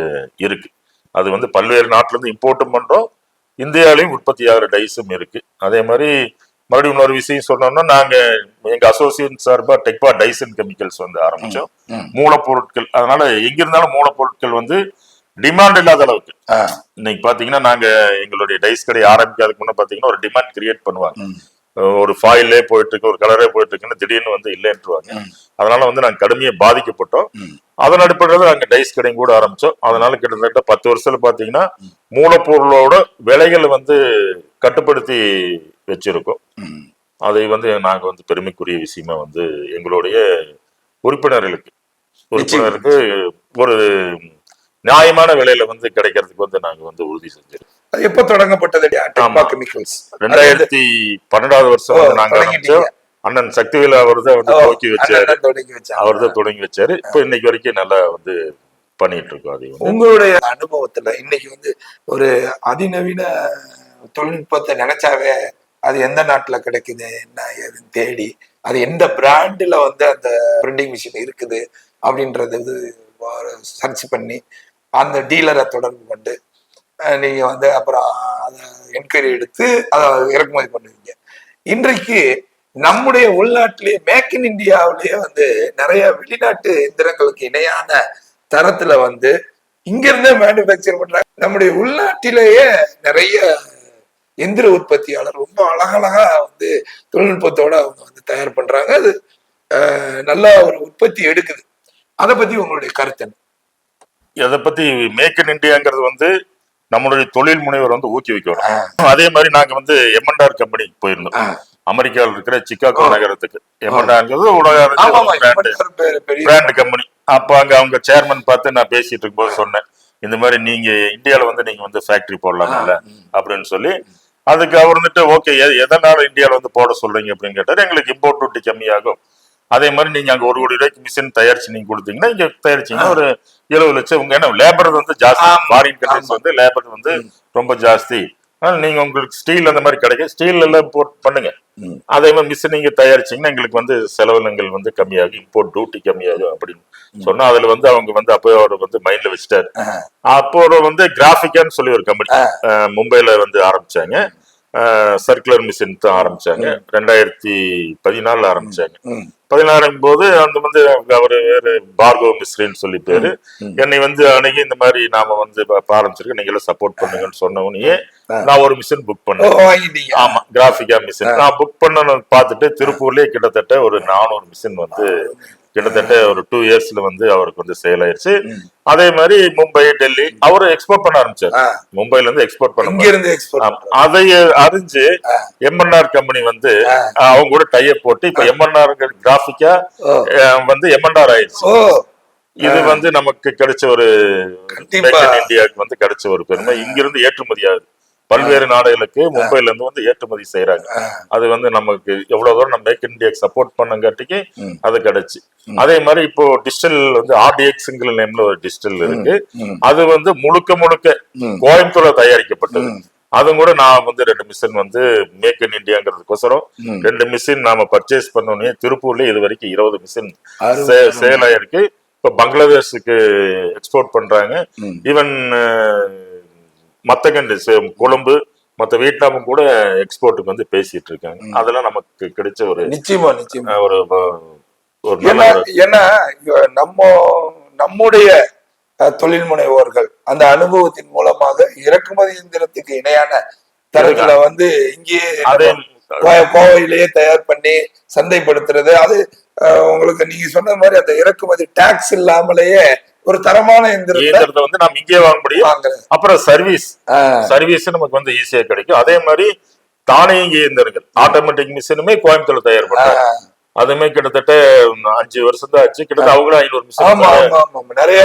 [SPEAKER 2] இருக்கு. அது வந்து பல்வேறு நாட்டுல இருந்து இம்போர்ட்டும் பண்றோம், இந்தியாவிலையும் உற்பத்தி ஆகிற டைஸும் இருக்கு. அதே மாதிரி மறுபடியும் இன்னொரு விஷயம் சொன்னோம்னா, நாங்க எங்க அசோசியேஷன் சார்பா டெக்பா டைசன் கெமிக்கல்ஸ் வந்து ஆரம்பிச்சோம். மூலப்பொருட்கள், அதனால எங்க இருந்தாலும் மூலப்பொருட்கள் வந்து டிமாண்ட் இல்லாத அளவுக்கு. இன்னைக்கு பாத்தீங்கன்னா நாங்க எங்களுடைய டைஸ் கடை ஆரம்பிக்காதுக்கு முன்ன பாத்தீங்கன்னா ஒரு டிமாண்ட் கிரியேட் பண்ணுவாங்க. ஒரு ஃபாயிலே போயிட்டு இருக்கு, ஒரு கலரே போயிட்டு இருக்குன்னு திடீர்னு வந்து இல்லைன்றுவாங்க. அதனால வந்து நாங்க கடுமையா பாதிக்கப்பட்டோம். அதன் அடிப்படையில் நாங்க டைஸ் கடையும் கூட ஆரம்பிச்சோம். அதனால கிட்டத்தட்ட 10 வருஷத்துல பாத்தீங்கன்னா மூலப்பொருளோட விலைகளை வந்து கட்டுப்படுத்தி வச்சிருக்கோம். அதை வந்து நாங்க வந்து பெருமைக்குரிய விஷயமா வந்து எங்களுடைய உறுப்பினர்களுக்கு ஒரு நியாயமான விலையில வந்து கிடைக்கிறதுக்கு வந்து நாங்க வந்து உறுதி செஞ்சிருக்கோம்.
[SPEAKER 1] எப்ப தொடங்கப்பட்டது கெமிக்கல்ஸ்?
[SPEAKER 2] 2012 வருஷம் நாங்க ஆரம்பிச்சோம். அண்ணன் சக்திவேல் அவர்தான் வந்து துவக்கி வச்சாரு, அவர்தான் தொடங்கி வச்சாரு. இப்ப இன்னைக்கு வரைக்கும் நல்லா வந்து பண்ணிட்டு இருக்கோம். அது
[SPEAKER 1] உங்களுடைய அனுபவத்துல இன்னைக்கு வந்து ஒரு அதிநவீன தொழில்நுட்பத்தை நினைச்சாவே அது எந்த நாட்டுல கிடைக்குது என்ன ஏதுன்னு தேடி, அது எந்த பிராண்ட்ல வந்து அந்த பிரிண்டிங் மிஷின் இருக்குது அப்படின்றது சர்ச் பண்ணி அந்த டீலரை தொடர்பு கொண்டு நீங்க வந்து அப்புறம் அதை என்கொயரி எடுத்து அதை இறக்குமதி பண்ணுவீங்க. இன்றைக்கு நம்முடைய உள்நாட்டிலேயே மேக் இன் இந்தியாவிலேயே வந்து நிறைய வெளிநாட்டு எந்திரங்களுக்கு இணையான தரத்துல வந்து இங்க இருந்தே மேனுபேக்சர் பண்றாங்க. நம்முடைய உள்நாட்டிலேயே நிறைய எந்திர உற்பத்தியாளர் ரொம்ப அழகழகா வந்து தொழில்நுட்பத்தோட அவங்க வந்து தயார் பண்றாங்க. அது நல்ல ஒரு உற்பத்தி எடுக்குது. அதை பத்தி உங்களுடைய கருத்து என்ன?
[SPEAKER 2] இதை பத்தி மேக் இன் இந்தியாங்கிறது வந்து நம்மளுடைய தொழில் முனைவர் வந்து ஊக்குவிக்கணும். அதே மாதிரி நாங்க வந்து எம்என்ஆர் கம்பெனிக்கு போயிருந்தோம். அமெரிக்காவில் இருக்கிற சிகாகோ நகரத்துக்கு. எம்என்ஆர்ங்கிறது பிராண்ட் கம்பெனி. அப்ப அங்க அவங்க சேர்மன் பார்த்து நான் பேசிட்டு இருக்கும்போது சொன்னேன், இந்த மாதிரி நீங்க இந்தியாவில வந்து நீங்க வந்து ஃபேக்டரி போடலாம்ல அப்படின்னு சொல்லி. அதுக்கு அவர் வந்துட்டு ஓகே எதனால இந்தியாவில வந்து போட சொல்றீங்க அப்படின்னு கேட்டாரு. எங்களுக்கு இம்போர்ட் டியூட்டி கம்மியாகும், அதே மாதிரி நீங்க அங்க 1 கோடி ரூபாய்க்கு மிஷின் தயாரிச்சு நீங்க கொடுத்தீங்கன்னா இங்க தயாரிச்சீங்கன்னா ஒரு 70 லட்சம். உங்க ஏன்னா லேபர் வந்து ஜாஸ்தி, ஃபாரின் கண்ட்ரிஸ் வந்து லேபர் வந்து ரொம்ப ஜாஸ்தி. நீங்க உங்களுக்கு ஸ்டீல் அந்த மாதிரி கிடைக்கும், ஸ்டீல் எல்லாம் இம்போர்ட் பண்ணுங்க. அதே மாதிரி மிஷின் நீங்க தயாரிச்சீங்கன்னா எங்களுக்கு வந்து செலவினங்கள் வந்து கம்மியாகும், இம்போர்ட் டியூட்டி கம்மியாகும் அப்படின்னு சொன்னா அதுல வந்து அவங்க வந்து அப்போ அவர் வந்து மைண்ட்ல வச்சுட்டாரு. அப்போ வந்து கிராஃபிக்கான்னு சொல்லி ஒரு கம்பெனி மும்பைல வந்து ஆரம்பிச்சாங்க. சர்க்குலர் மிஷின் தான் ஆரம்பிச்சாங்க. 2014 ஆரம்பிச்சாங்க. 16 போது அந்த வந்து அவரு வேறு பார்கோ மிஸ்ரின்னு சொல்லி பேரு. என்னை வந்து அன்னைக்கு இந்த மாதிரி நாம வந்து ஆரம்பிச்சிருக்கேன், நீங்க எல்லாம் சப்போர்ட் பண்ணுங்கன்னு சொன்ன உடனே நான் ஒரு மிஷின் புக் பண்ணேன். ஆமா, கிராஃபிக்கா மிஷின் நான் புக் பண்ண பார்த்துட்டு திருப்பூர்லயே கிட்டத்தட்ட ஒரு 400 மிஷின் வந்து கிட்டத்தட்ட ஒரு 2 இயர்ஸ்ல வந்து அவருக்கு வந்து சேல் ஆயிடுச்சு. அதே மாதிரி மும்பை, டெல்லி அவரு எக்ஸ்போர்ட் பண்ண ஆரம்பிச்சாரு. மும்பைல இருந்து எக்ஸ்போர்ட் பண்ண அதை அறிஞ்சு எம்என்ஆர் கம்பெனி வந்து அவங்க கூட டைப் போட்டு இப்ப எம்என்ஆர் கிராஃபிக்கா வந்து எம்என்ஆர் ஆயிடுச்சு. இது வந்து நமக்கு கிடைச்ச ஒரு இந்தியாவுக்கு வந்து கிடைச்ச ஒரு பெருமை. இங்கிருந்து ஏற்றுமதி ஆகுது பல்வேறு நாடுகளுக்கு. மும்பைல இருந்து வந்து ஏற்றுமதி செய்யறாங்க. அது வந்து நமக்கு எவ்வளவு தூரம் நம்ம மேக் இந்தியா சப்போர்ட் பண்ணங்காட்டிக்கு அது கிடைச்சு. அதே மாதிரி இப்போ டிஜிட்டல் வந்து RDX நேம்ல ஒரு டிஜிட்டல் இருக்கு. அது வந்து முழுக்க கோயம்புத்தூர்ல தயாரிக்கப்பட்டது. அதுவும் கூட நான் வந்து 2 மிஷின் வந்து மேக் இன் இந்தியாங்கிறதுக்கோசரம் 2 மிஷின் நாம பர்ச்சேஸ் பண்ணோன்னே திருப்பூர்ல இது வரைக்கும் 20 மிஷின் சேல் ஆயிருக்கு. இப்ப பங்களாதேஷுக்கு எக்ஸ்போர்ட் பண்றாங்க. ஈவன் மத்த கண்ட்ரிஸ் கொழும்பு, மத்த வியட்நாமும் கூட எக்ஸ்போர்ட்டுக்கு வந்து பேசிட்டு இருக்காங்க. அதெல்லாம் நமக்கு கிடைச்ச ஒரு
[SPEAKER 1] நிச்சயமா
[SPEAKER 2] ஒரு
[SPEAKER 1] ஏன்னா நம்முடைய தொழில் முனைவோர்கள் அந்த அனுபவத்தின் மூலமாக இறக்குமதி இயந்திரத்துக்கு இணையான தரத்துல வந்து இங்கேயே கோவையிலேயே தயார் பண்ணி சந்தைப்படுத்துறது. அது உங்களுக்கு நீங்க சொன்ன மாதிரி அந்த இறக்குமதி டாக்ஸ் இல்லாமலேயே ஒரு தரமான இயந்திரத்தை வந்து நம்ம இங்கே வாங்க முடியும்.
[SPEAKER 2] அப்புறம் சர்வீஸ் நமக்கு வந்து ஈஸியா கிடைக்கும். அதே மாதிரி தானியங்கி இயந்திரங்கள் ஆட்டோமேட்டிக் மிஷினுமே கோயம்புத்தூர்ல தயார் பண்றாங்க. அதுமே கிட்டத்தட்ட 5 வருஷம் தான் ஆச்சு. கிட்டத்தட்ட அவங்களும் 500 மிஷின் நிறைய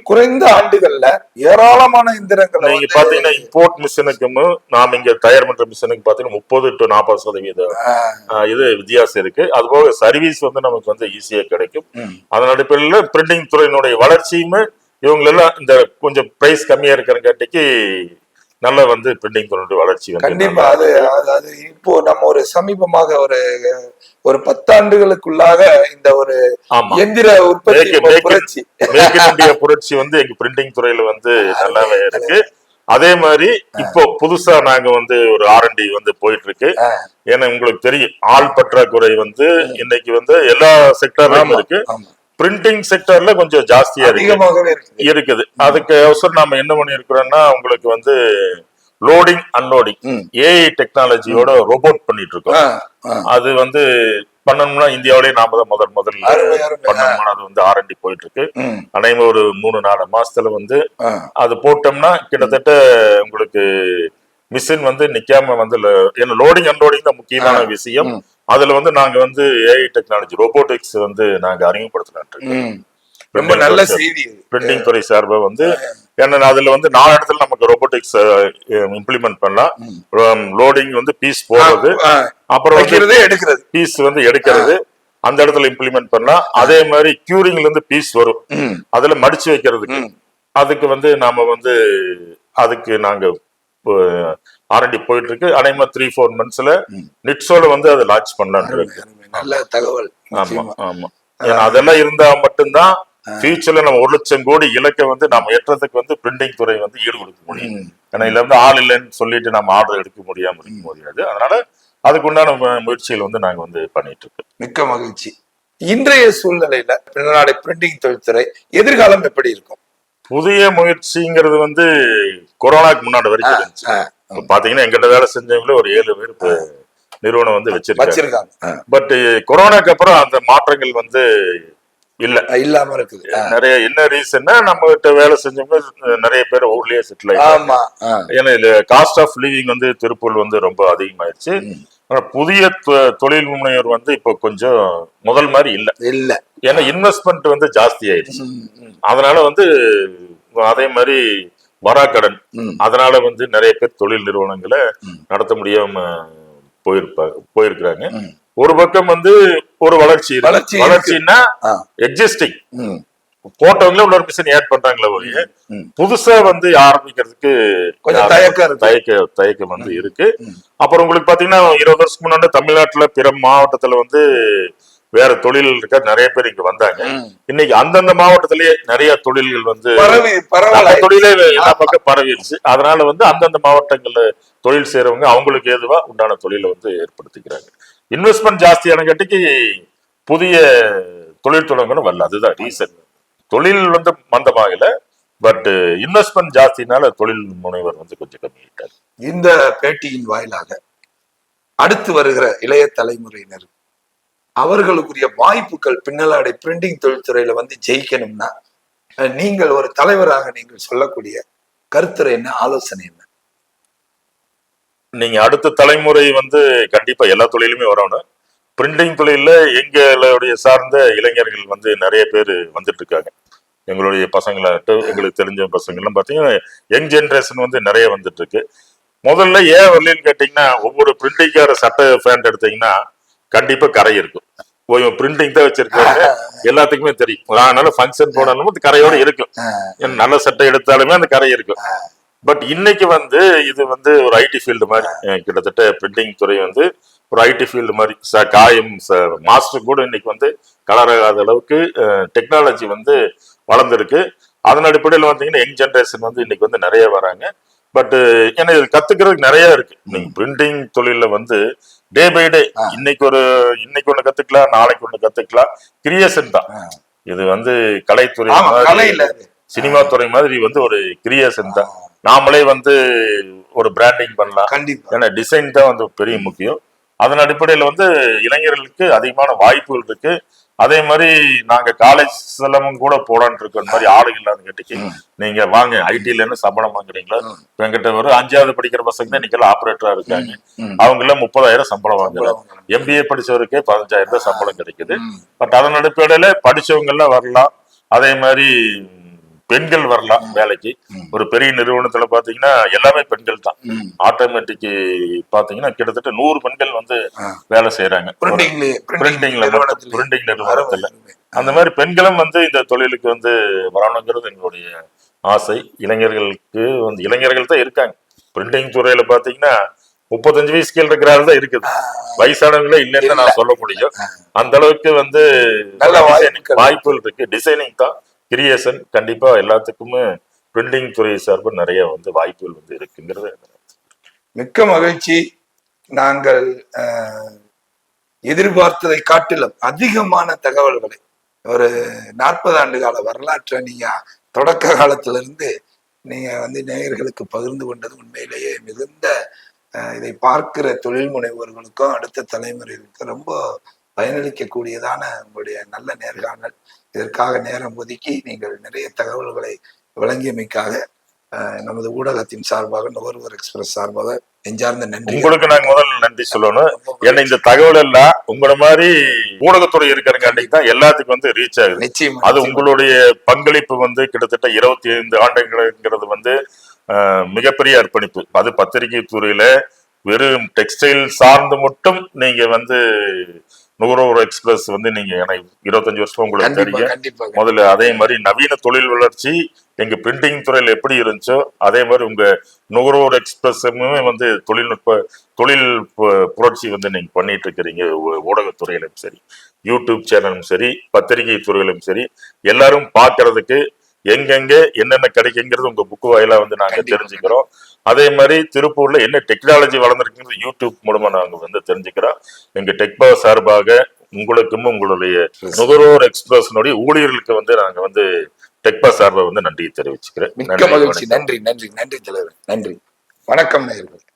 [SPEAKER 1] குறைந்த ஆண்டுகள்ல ஏராளமான இயந்திரங்கள்
[SPEAKER 2] நீங்க பாத்தீங்கன்னா இம்போர்ட் மிஷினுக்கும் நாம இங்க தயார் பண்ற மிஷினுக்கு பாத்தீங்கன்னா 30 to 40% இது வித்தியாசம் இருக்கு. அதுபோக சர்வீஸ் வந்து நமக்கு வந்து ஈஸியா கிடைக்கும். அதன் அடிப்படையில பிரிண்டிங் துறையினுடைய வளர்ச்சியுமே இவங்க எல்லாம் இந்த கொஞ்சம் பிரைஸ் கம்மியா இருக்கிறங்காட்டிக்கு நல்ல வந்து பிரிண்டிங் துறையினுடைய வளர்ச்சி வந்து
[SPEAKER 1] கண்டிப்பா. அது இப்போ நம்ம ஒரு சமீபமாக ஒரு 10 ஆண்டுகளுக்குள்ளாக இந்த ஒரு எந்திர உற்பத்தி
[SPEAKER 2] புரட்சி வந்து எங்க பிரிண்டிங் துறையில வந்து நல்லாவே இருக்கு. அதே மாதிரி இப்போ புதுசா நாங்க வந்து ஒரு R&D வந்து போயிட்டு இருக்கு. ஏன்னா உங்களுக்கு தெரியும் ஆள் பற்றாக்குறை வந்து இன்னைக்கு வந்து எல்லா செக்டர்லயும் இருக்கு. பிரிண்டிங் செக்டர்ல கொஞ்சம் ஜாஸ்தியா இருக்குது. அதுக்கு அவசரம் நாம என்ன பண்ணி இருக்கிறோம்னா உங்களுக்கு வந்து லோடிங் அன்லோடிங் AI டெக்னாலஜியோட ரோபோட் பண்ணிட்டு இருக்கோம். அது வந்து பண்ணணும்னா இந்தியாவிலேயே நாம தான் முதல்ல பண்ணணும்னா அது வந்து R&D போயிட்டு இருக்கு. அனைவரும் ஒரு 3-4 மாசத்துல வந்து அது போட்டோம்னா கிட்டத்தட்ட உங்களுக்கு மிஷின் வந்து நிக்காம வந்து ஏன்னா லோடிங் அன்லோடிங் தான் முக்கியமான விஷயம். அதுல வந்து நாங்க வந்து AI டெக்னாலஜி ரோபோட்டிக்ஸ் வந்து நாங்க அறிமுகப்படுத்தலாம்.
[SPEAKER 1] ரொம்ப நல்ல செய்தி.
[SPEAKER 2] பிரிண்டிங் துறை சார்பா வந்து ஏன்னா அதுல வந்து 4 இடத்துல நமக்கு ரோபோட்டிக்ஸ் இம்ப்ளிமெண்ட் பண்ணலாம். லோடிங் வந்து பீஸ் போடுறது, அப்புறம்
[SPEAKER 1] எடுக்கிறது,
[SPEAKER 2] பீஸ் வந்து எடுக்கிறது அந்த இடத்துல இம்ப்ளிமெண்ட் பண்ணலாம். அதே மாதிரி கியூரிங்ல இருந்து பீஸ் வரும், அதுல மடிச்சு வைக்கிறதுக்கு அதுக்கு வந்து நாம வந்து அதுக்கு நாங்க R&D போயிட்டு இருக்கு. அனைமா 3-4 monthsல நிட்ஸோல வந்து அதை லான்ச் பண்ணலான்னு இருக்கு.
[SPEAKER 1] நல்ல தகவல்.
[SPEAKER 2] ஆமா. ஏன்னா அதெல்லாம் இருந்தா மட்டும்தான் ஃபியூச்சர்ல நம்ம 1 லட்சம் கோடி இலக்கை வந்து நம்ம ஏற்றதுக்கு வந்து பிரிண்டிங் துறை வந்து ஈடு கொடுக்க முடியும். ஏன்னா இதுல வந்து ஆள் இல்லைன்னு சொல்லிட்டு நம்ம ஆர்டர் எடுக்க முடியாம இருக்க முடியாது. அதனால அதுக்கு உண்டான முயற்சிகள் வந்து நாங்க வந்து பண்ணிட்டு இருக்கோம்.
[SPEAKER 1] மிக்க மகிழ்ச்சி. இன்றைய சூழ்நிலையில பின்னநாடு பிரிண்டிங் தொழில்துறை எதிர்காலம் எப்படி இருக்கும்?
[SPEAKER 2] புதிய முயற்சிங்கிறது வந்து கொரோனாக்கு முன்னாடி வரைக்கும் இருந்துச்சு. இப்ப பாத்தீங்கன்னா எங்கிட்ட வேலை செஞ்சவங்களே ஒரு 7 பேர் இப்ப நிறுவனம் வந்து வச்சிருக்காங்க. பட் கொரோனாக்கு அப்புறம் அந்த மாற்றங்கள் வந்து
[SPEAKER 1] இல்லாம இருக்குது.
[SPEAKER 2] நிறைய என்ன ரீசன்னா நம்ம கிட்ட வேலை செஞ்சவங்க நிறைய பேர் ஊர்லயே செட்டில் ஆயிட்டாங்க. ஏன்னா இதுல காஸ்ட் ஆஃப் லிவிங் வந்து திருப்பூர் வந்து ரொம்ப அதிகமாயிருச்சு. புதிய தொழில் முனைவர் வந்து இப்போ கொஞ்சம் முதல் மாதிரி இல்ல. ஏன்னா இன்வெஸ்ட்மெண்ட் வந்து ஜாஸ்தி ஆயிடுச்சு. அதனால வந்து அதே மாதிரி வராக்கடன், அதனால வந்து நிறைய பேர் தொழில் நிறுவனங்களை நடத்த முடியாம போயிருக்கிறாங்க. ஒரு பக்கம் வந்து ஒரு வளர்ச்சின்னா எக்ஸிஸ்டிங் போட்டவங்களே இன்னொரு மிஷின் ஆட் பண்றாங்களே ஒழிய புதுசா வந்து ஆரம்பிக்கிறதுக்கு தயக்கம் வந்து இருக்கு. அப்புறம் உங்களுக்கு பாத்தீங்கன்னா 20 வருஷத்துக்கு முன்னாடி தமிழ்நாட்டுல பிற மாவட்டத்துல வந்து வேற தொழில் இருக்க நிறைய பேர் இங்க வந்தாங்க. இன்னைக்கு அந்தந்த மாவட்டத்திலேயே நிறைய தொழில்கள் வந்து தொழிலே எல்லா பக்கம் பரவிடுச்சு. அதனால வந்து அந்தந்த மாவட்டங்கள்ல தொழில் செய்யறவங்க அவங்களுக்கு ஏதுவா உண்டான தொழிலை வந்து ஏற்படுத்திக்கிறாங்க. இன்வெஸ்ட்மெண்ட் ஜாஸ்தியான கட்டிக்கு புதிய தொழில் தொடங்கணும் வரல. அதுதான் ரீசன். தொழில் வந்து மந்தமாகல, பட் இன்வெஸ்ட்மெண்ட் ஜாஸ்தினால தொழில் முனைவர் வந்து கொஞ்சம் கம்மியாயிட்டார்.
[SPEAKER 1] இந்த பேட்டியின் வாயிலாக அடுத்து வருகிற இளைய தலைமுறையினர் அவர்களுக்குரிய வாய்ப்புகள் பின்னலாடை பிரிண்டிங் தொழில்துறையில வந்து ஜெயிக்கணும்னா நீங்கள் ஒரு தலைவராக நீங்கள் சொல்லக்கூடிய கருத்துரை என்ன, ஆலோசனை என்ன?
[SPEAKER 2] நீங்க அடுத்த தலைமுறை வந்து கண்டிப்பா எல்லா தொழிலுமே வரணும். பிரிண்டிங் தொழில எங்களுடைய சார்ந்த இளைஞர்கள் வந்து நிறைய பேர் வந்துட்டு இருக்காங்க. எங்களுடைய பசங்களாகட்டும், எங்களுக்கு தெரிஞ்ச பசங்கள்லாம் பாத்தீங்கன்னா யங் ஜென்ரேஷன் வந்து நிறைய வந்துட்டு இருக்கு. முதல்ல ஏன் வரலன்னு கேட்டீங்கன்னா, ஒவ்வொரு பிரிண்டிங்கார சட்டை பேண்ட் எடுத்தீங்கன்னா கண்டிப்பா கரை இருக்கும். பிரிண்டிங் தான் வச்சிருக்காங்க, எல்லாத்துக்குமே தெரியும். அதனால ஃபங்க்ஷன் போனாலும் அந்த கரையோட இருக்கும். நல்ல சட்டை எடுத்தாலுமே அந்த கரை இருக்கும். பட் இன்னைக்கு வந்து இது வந்து ஒரு ஐடி ஃபீல்டு மாதிரி, கிட்டத்தட்ட பிரிண்டிங் துறை வந்து ஒரு ஐடி ஃபீல்டு மாதிரி. காயம் மாஸ்டர் கூட இன்னைக்கு வந்து கலர் ஆகாத அளவுக்கு டெக்னாலஜி வந்து வளர்ந்துருக்கு. அதன் அடிப்படையில் வந்தீங்கன்னா யங் ஜென்ரேஷன் வந்து இன்னைக்கு வந்து நிறைய வராங்க. பட் ஏன்னா இது கத்துக்கிறதுக்கு நிறைய இருக்கு. நீங்க பிரிண்டிங் தொழில வந்து டே பை டே இன்னைக்கு ஒண்ணு கத்துக்கலாம், நாளைக்கு ஒண்ணு கத்துக்கலாம். கிரியேஷன் தான் இது. வந்து கலைத்துறை சினிமா துறை மாதிரி வந்து ஒரு கிரியேஷன் தான். நாமளே வந்து ஒரு பிராண்டிங் பண்ணலாம். ஏன்னா டிசைன் தான் வந்து பெரிய முக்கியம். அதன் அடிப்படையில வந்து இளைஞர்களுக்கு அதிகமான வாய்ப்புகள் இருக்கு. அதே மாதிரி நாங்க காலேஜ் செலவும் கூட போடான்னு இருக்க மாதிரி ஆளுங்க இல்லாத கேட்டுக்கு நீங்க வாங்க ஐடில இருந்து சம்பளம் வாங்குறீங்களா? என்கிட்ட ஒரு 5வது படிக்கிற பசங்க தான் இன்னைக்கு ஆபரேட்டரா இருக்காங்க. அவங்க எல்லாம் 30,000 சம்பளம் வாங்குறாங்க. MBA படிச்சவருக்கே 15,000 சம்பளம் கிடைக்குது. பட் அதன் அடிப்படையில படிச்சவங்க எல்லாம் வரலாம். அதே மாதிரி பெண்கள் வரலாம் வேலைக்கு. ஒரு பெரிய நிறுவனத்துல பாத்தீங்கன்னா எல்லாமே பெண்கள் தான். ஆட்டோமேட்டிக் பாத்தீங்கன்னா கிட்டத்தட்ட 100 பெண்கள் வந்து வேலை செய்யறாங்க பிரிண்டிங் நிறுவனத்துல. அந்த மாதிரி பெண்களும் வந்து இந்த தொழிலுக்கு வந்து வரணுங்கிறது எங்களுடைய ஆசை. இளைஞர்களுக்கு வந்து இளைஞர்கள் தான் இருக்காங்க பிரிண்டிங் துறையில. பாத்தீங்கன்னா 35 வயசு கீழ் இருக்கிறாரு தான் இருக்குது. வயசானவங்களே இல்லைன்னு நான் சொல்ல முடியும். அந்த அளவுக்கு வந்து வாய்ப்புகள் இருக்கு. டிசைனிங் தான் கிரியேஷன். கண்டிப்பா எல்லாத்துக்குமே பிரிண்டிங் துறை சார்பு நிறைய வந்து வாய்ப்புகள் வந்து இருக்குங்கிறது.
[SPEAKER 1] மிக்க மகிழ்ச்சி. நாங்கள் எதிர்பார்த்ததை காட்டிலும் அதிகமான தகவல்களை ஒரு 40 ஆண்டு கால வரலாற்றை நீங்க தொடக்க காலத்துல இருந்து நீங்க வந்து நேயர்களுக்கு பகிர்ந்து கொண்டது உண்மையிலேயே மிகுந்த இதை பார்க்கிற தொழில் முனைவோர்களுக்கும் அடுத்த தலைமுறைகளுக்கும் ரொம்ப பயனளிக்கக்கூடியதான உங்களுடைய நல்ல நேர்காணல். இதற்காக நேரம் ஒதுக்கி நீங்கள் நிறைய தகவல்களை வழங்கியமைக்காக நமது ஊடகத்தின் சார்பாக, நுகர்வோர் எக்ஸ்பிரஸ் சார்பாக நெஞ்சார்ந்த நன்றி.
[SPEAKER 2] உங்களுக்கு நாங்க முதல்ல நன்றி சொல்லணும். ஏன்னா இந்த தகவல் எல்லாம் உங்கள மாதிரி ஊடகத்துறை இருக்கிறங்காண்டிக்கு தான் எல்லாத்துக்கும் வந்து ரீச் ஆகுது.
[SPEAKER 1] நிச்சயம்
[SPEAKER 2] அது உங்களுடைய பங்களிப்பு வந்து கிட்டத்தட்ட 25 ஆண்டுங்கிறது வந்து மிகப்பெரிய அர்ப்பணிப்பு. அது பத்திரிகை துறையில வெறும் டெக்ஸ்டைல் சார்ந்து மட்டும் நீங்க வந்து நுகர்வோர் எக்ஸ்பிரஸ் வந்து நீங்க 25 வருஷம் உங்களுக்கு தெரியும். முதல்ல அதே மாதிரி நவீன தொழில் வளர்ச்சி எங்க பிரிண்டிங் துறையில எப்படி இருந்துச்சோ அதே மாதிரி உங்க நுகர்வோர் எக்ஸ்பிரஸுமே வந்து தொழில் புரட்சி வந்து நீங்க பண்ணிட்டு இருக்கிறீங்க. ஊடகத்துறையிலும் சரி, யூடியூப் சேனலும் சரி, பத்திரிகை துறையிலும் சரி, எல்லாரும் பாக்குறதுக்கு எங்கெங்க என்னென்ன கிடைக்குங்கிறது உங்க புக்கு வாயிலா வந்து நாங்க தெரிஞ்சுக்கிறோம். அதே மாதிரி திருப்பூர்ல என்ன டெக்னாலஜி வளர்ந்துருக்குங்கிறது யூடியூப் மூலமா நாங்க வந்து தெரிஞ்சுக்கிறோம். எங்க டெக்பா சார்பாக உங்களுக்கும் உங்களுடைய நுகர்வோர் எக்ஸ்பிரஸினுடைய ஊழியர்களுக்கு வந்து நாங்க வந்து டெக்பா சார்பா வந்து நன்றியை தெரிவிச்சுக்கிறேன்.
[SPEAKER 1] மிக்க மகிழ்ச்சி. நன்றி நன்றி நன்றி தலைவர். நன்றி. வணக்கம் நேயர்களே.